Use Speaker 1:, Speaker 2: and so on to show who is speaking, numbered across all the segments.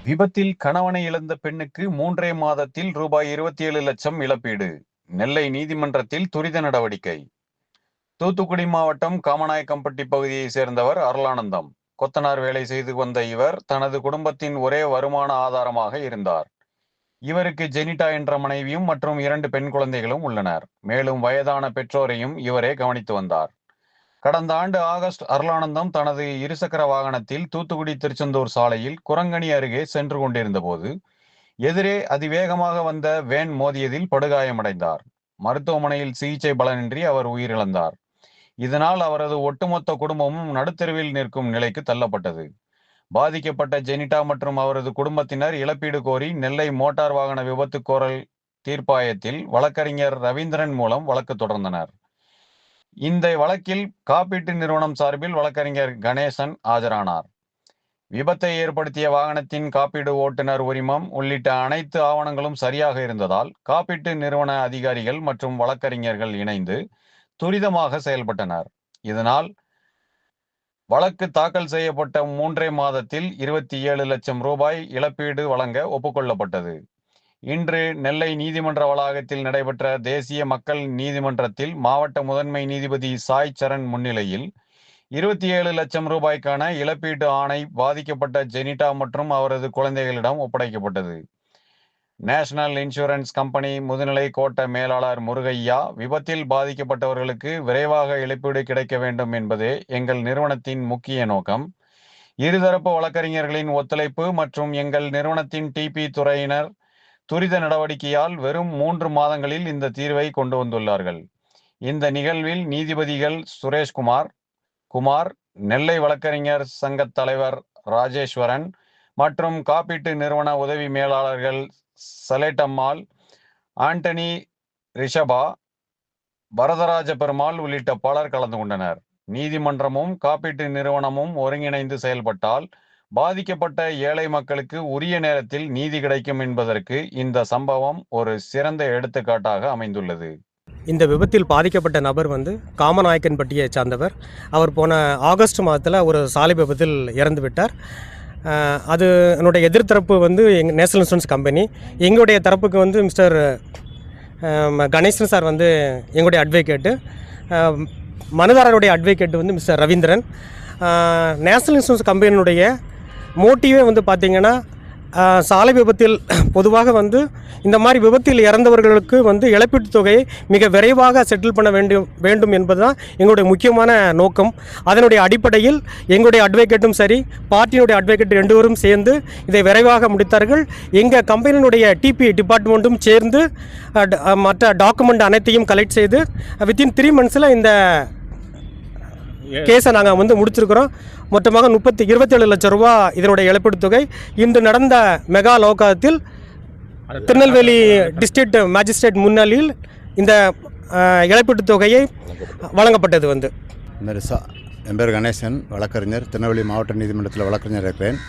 Speaker 1: விபத்தில் கணவனை இழந்த பெண்ணுக்கு 3 மாதத்தில் ரூபாய் 27 லட்சம் இழப்பீடு. நெல்லை நீதிமன்றத்தில் துரித நடவடிக்கை. தூத்துக்குடி மாவட்டம் காமநாயக்கம்பட்டி பகுதியை சேர்ந்தவர் அருளானந்தம். கொத்தனார் வேலை செய்து வந்த இவர் தனது குடும்பத்தின் ஒரே வருமான ஆதாரமாக இருந்தார். இவருக்கு ஜெனிட்டா என்ற மனைவியும் மற்றும் 2 பெண் குழந்தைகளும் உள்ளனர். மேலும் வயதான பெற்றோரையும் இவரே கவனித்து வந்தார். கடந்த ஆண்டு ஆகஸ்ட் அருளானந்தம் தனது இருசக்கர வாகனத்தில் தூத்துக்குடி திருச்செந்தூர் சாலையில் குரங்கணி அருகே சென்று கொண்டிருந்த போது எதிரே அதிவேகமாக வந்த வேன் மோதியதில் படுகாயமடைந்தார். மருத்துவமனையில் சிகிச்சை பலனின்றி அவர் உயிரிழந்தார். இதனால் அவரது ஒட்டுமொத்த குடும்பமும் நடுத்தெருவில் நிற்கும் நிலைக்கு தள்ளப்பட்டது. பாதிக்கப்பட்ட ஜெனிட்டா மற்றும் அவரது குடும்பத்தினர் இழப்பீடு கோரி நெல்லை மோட்டார் வாகன விபத்து கோரல் தீர்ப்பாயத்தில் வழக்கறிஞர் ரவீந்திரன் மூலம் வழக்கு தொடர்ந்தனர். இந்த வழக்கில் காப்பீட்டு நிறுவனம் சார்பில் வழக்கறிஞர் கணேசன் ஆஜரானார். விபத்தை ஏற்படுத்திய வாகனத்தின் காப்பீடு, ஓட்டுநர் உரிமம் உள்ளிட்ட அனைத்து ஆவணங்களும் சரியாக இருந்ததால் காப்பீட்டு நிறுவன அதிகாரிகள் மற்றும் வழக்கறிஞர்கள் இணைந்து துரிதமாக செயல்பட்டனர். இதனால் வழக்கு தாக்கல் செய்யப்பட்ட 3 மாதத்தில் 27 லட்சம் ரூபாய் இழப்பீடு வழங்க ஒப்புக்கொள்ளப்பட்டது. இன்று நெல்லை நீதிமன்ற வளாகத்தில் நடைபெற்ற தேசிய மக்கள் நீதிமன்றத்தில் மாவட்ட முதன்மை நீதிபதி சாய் சரண் முன்னிலையில் 27 லட்சம் ரூபாய்க்கான இழப்பீட்டு ஆணை பாதிக்கப்பட்ட ஜெனிட்டா மற்றும் அவரது குழந்தைகளிடம் ஒப்படைக்கப்பட்டது. நேஷனல் இன்சூரன்ஸ் கம்பெனி முதுநிலை கோட்ட மேலாளர் முருகையா, விபத்தில் பாதிக்கப்பட்டவர்களுக்கு விரைவாக இழப்பீடு கிடைக்க வேண்டும் என்பதே எங்கள் நிறுவனத்தின் முக்கிய நோக்கம். இருதரப்பு வழக்கறிஞர்களின் ஒத்துழைப்பு மற்றும் எங்கள் நிறுவனத்தின் டிபி துறையினர் துரித நடவடிக்கையால் வெறும் 3 மாதங்களில் இந்த தீர்வை கொண்டு வந்துள்ளார்கள். இந்த நிகழ்வில் நீதிபதிகள் சுரேஷ்குமார், நெல்லை வழக்கறிஞர் சங்க தலைவர் ராஜேஸ்வரன் மற்றும் காப்பீட்டு நிறுவன உதவி மேலாளர்கள் சலேட்டம்மாள், ஆண்டனி, ரிஷபா, வரதராஜ பெருமாள் உள்ளிட்ட பலர் கலந்து கொண்டனர். நீதிமன்றமும் காப்பீட்டு நிறுவனமும் ஒருங்கிணைந்து செயல்பட்டால் பாதிக்கப்பட்ட ஏழை மக்களுக்கு உரிய நேரத்தில் நீதி கிடைக்கும் என்பதற்கு இந்த சம்பவம் ஒரு சிறந்த எடுத்துக்காட்டாக அமைந்துள்ளது.
Speaker 2: இந்த விபத்தில் பாதிக்கப்பட்ட நபர் காமநாயக்கன்பட்டியை சார்ந்தவர். அவர் போன ஆகஸ்ட் மாதத்தில் ஒரு சாலை விபத்தில் இறந்து விட்டார். அது என்னுடைய எதிர்த்தரப்பு நேஷனல் இன்சூரன்ஸ் கம்பெனி. எங்களுடைய தரப்புக்கு மிஸ்டர் கணேசன் சார் எங்களுடைய அட்வொகேட்டு, மனுதாரருடைய advocate mister Ravindran. National insurance கம்பெனியினுடைய மோட்டிவே பார்த்திங்கன்னா, சாலை விபத்தில் பொதுவாக இந்த மாதிரி விபத்தில் இறந்தவர்களுக்கு இழப்பீட்டுத் தொகையை மிக விரைவாக செட்டில் பண்ண வேண்டும் என்பது தான் எங்களுடைய முக்கியமான நோக்கம். அதனுடைய அடிப்படையில் எங்களுடைய அட்வொகேட்டும் சரி, பார்ட்டியினுடைய அட்வொகேட் 2 பேரும் சேர்ந்து இதை விரைவாக முடித்தார்கள். எங்கள் கம்பெனியினுடைய டிபி டிபார்ட்மெண்ட்டும் சேர்ந்து மற்ற டாக்குமெண்ட் அனைத்தையும் கலெக்ட் செய்து வித்தின் 3 மந்த்ஸில் இந்த கேஸை நாங்கள் முடிச்சிருக்கிறோம். மொத்தமாக 27 லட்சம் ரூபா இதனுடைய இழப்பீடு தொகை. இன்று நடந்த மெகா லோகாயத்தில் திருநெல்வேலி டிஸ்ட்ரிக்ட் மேஜிஸ்ட்ரேட் முன்னிலையில் இந்த இழப்பீட்டு தொகையை வழங்கப்பட்டது.
Speaker 3: என் பேர் கணேசன், வழக்கறிஞர், திருநெல்வேலி மாவட்ட நீதிமன்றத்தில் வழக்கறிஞர் இருக்கிறேன்.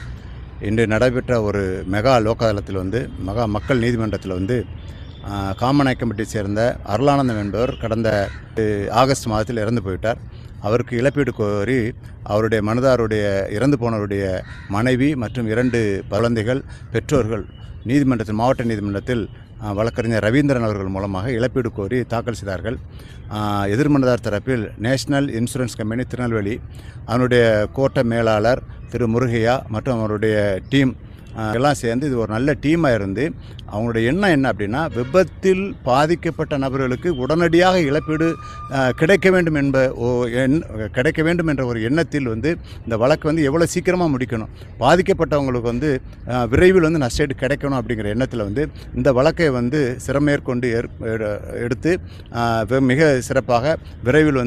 Speaker 3: இன்று நடைபெற்ற ஒரு மெகா லோகாயத்தில் மெகா மக்கள் நீதிமன்றத்தில் காமநாயக்கம்பட்டியை சேர்ந்த அருளானந்தம் என்பவர் கடந்த ஆகஸ்ட் மாதத்தில் இறந்து போயிட்டார். அவருக்கு இழப்பீடு கோரி அவருடைய மனுதாருடைய இறந்து போனவருடைய மனைவி மற்றும் 2 குழந்தைகள் பெற்றோர்கள் மாவட்ட நீதிமன்றத்தில் வழக்கறிஞர் ரவீந்திரன் அவர்கள் மூலமாக இழப்பீடு கோரி தாக்கல் செய்தார்கள். எதிர்மனுதார் தரப்பில் நேஷனல் இன்சூரன்ஸ் கம்பெனி திருநெல்வேலி, அதனுடைய கோட்ட மேலாளர் திரு முருகையா மற்றும் அவருடைய டீம் எல்லாம் சேர்ந்து இது ஒரு நல்ல டீமாக இருந்து அவங்களுடைய எண்ணம் என்ன அப்படின்னா, விபத்தில் பாதிக்கப்பட்ட நபர்களுக்கு உடனடியாக இழப்பீடு கிடைக்க வேண்டும் என்ற ஒரு எண்ணத்தில் இந்த வழக்கு எவ்வளோ சீக்கிரமாக முடிக்கணும், பாதிக்கப்பட்டவங்களுக்கு விரைவில் நஷ்டஈடு கிடைக்கணும் அப்படிங்கிற எண்ணத்தில் இந்த வழக்கை சிரமேற்கொண்டு எடுத்து மிக சிறப்பாக விரைவில்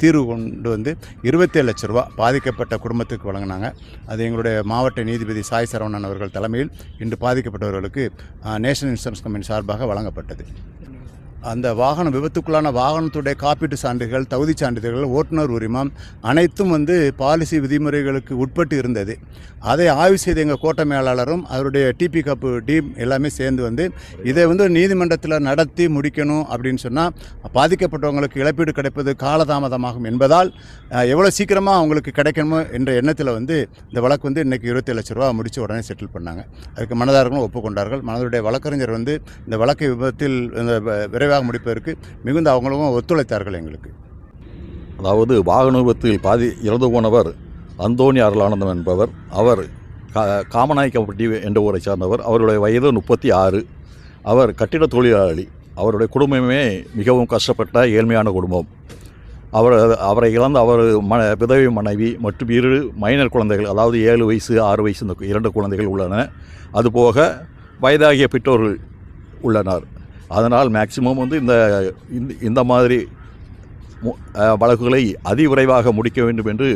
Speaker 3: தீர்வு கொண்டு 27 லட்சம் ரூபா பாதிக்கப்பட்ட குடும்பத்துக்கு வழங்கினாங்க. அது எங்களுடைய மாவட்ட நீதிபதி சாய் சரவணன் அவர்கள் தலைமையில் இன்று பாதிக்கப்பட்டவர்களுக்கு நேஷனல் இன்சூரன்ஸ் கம்பெனி சார்பாக வழங்கப்பட்டது. அந்த வாகன விபத்துக்குள்ளான வாகனத்துடைய காப்பீட்டு சான்றிதழ்கள், தகுதி சான்றிதழ்கள், ஓட்டுநர் உரிமம் அனைத்தும் வந்து பாலிசி விதிமுறைகளுக்கு உட்பட்டு இருந்தது. அதை ஆய்வு செய்த எங்கள் கோட்ட மேலாளரும் அவருடைய டிபி கப்பு டீம் எல்லாமே சேர்ந்து வந்து இதை வந்து நீதிமன்றத்தில் நடத்தி முடிக்கணும் அப்படின்னு சொன்னால் பாதிக்கப்பட்டவங்களுக்கு இழப்பீடு கிடைப்பது காலதாமதமாகும் என்பதால் எவ்வளோ சீக்கிரமாக அவங்களுக்கு கிடைக்கணுமோ என்ற எண்ணத்தில் வந்து இந்த வழக்கு வந்து இன்றைக்கி 27 லட்ச ரூபா முடித்து உடனே செட்டில் பண்ணாங்க. அதுக்கு மனதாரர்களும் ஒப்புக்கொண்டார்கள். மனதுடைய வழக்கறிஞர் வந்து இந்த வழக்கை விபத்தில் விரைவாக முடிப்பதற்கு மிகுந்த அவங்களும் ஒத்துழைத்தார்கள் எங்களுக்கு.
Speaker 4: அதாவது வாகன விபத்தில் இறந்து போனவர் அந்தோணி அருளானந்தம் என்பவர். அவர் காமநாயக்கப்பட்டி என்ற ஊரை சார்ந்தவர். அவருடைய வயது 36. அவர் கட்டிட தொழிலாளி. அவருடைய குடும்பமே மிகவும் கஷ்டப்பட்ட ஏழ்மையான குடும்பம். அவரை இழந்த அவர் விதவை மனைவி மற்றும் 2 மைனர் குழந்தைகள், அதாவது 7 வயசு 6 வயசு இந்த 2 குழந்தைகள் உள்ளன. அதுபோக வயதாகிய பெற்றோர்கள் உள்ளனர். அதனால் மேக்சிமம் வந்து இந்த மாதிரி வழக்குகளை அதிவிரைவாக முடிக்க வேண்டும் என்று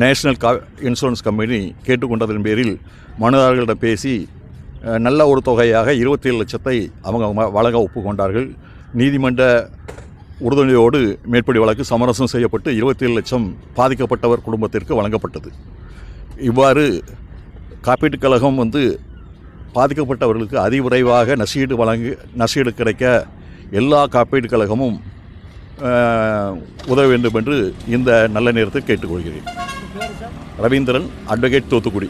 Speaker 4: நேஷனல் இன்சூரன்ஸ் கம்பெனி கேட்டுக்கொண்டதன் பேரில் மனுதாரர்களிடம் பேசி நல்ல ஒரு தொகையாக 27 லட்சத்தை அவங்க வழங்க ஒப்புக்கொண்டார்கள். நீதிமன்ற உறுதுணையோடு மேற்படி வழக்கு சமரசம் செய்யப்பட்டு 27 லட்சம் பாதிக்கப்பட்டவர் குடும்பத்திற்கு வழங்கப்பட்டது. இவ்வாறு காப்பீட்டுக் கழகம் வந்து பாதிக்கப்பட்டவர்களுக்கு அதிவிரைவாக நஷ்டீடு கிடைக்க எல்லா காப்பீட்டுக் கழகமும் உதவ வேண்டும் என்று இந்த நல்ல நேரத்தில் கேட்டுக்கொள்கிறேன். ரவீந்திரன், அட்வொகேட், தூத்துக்குடி.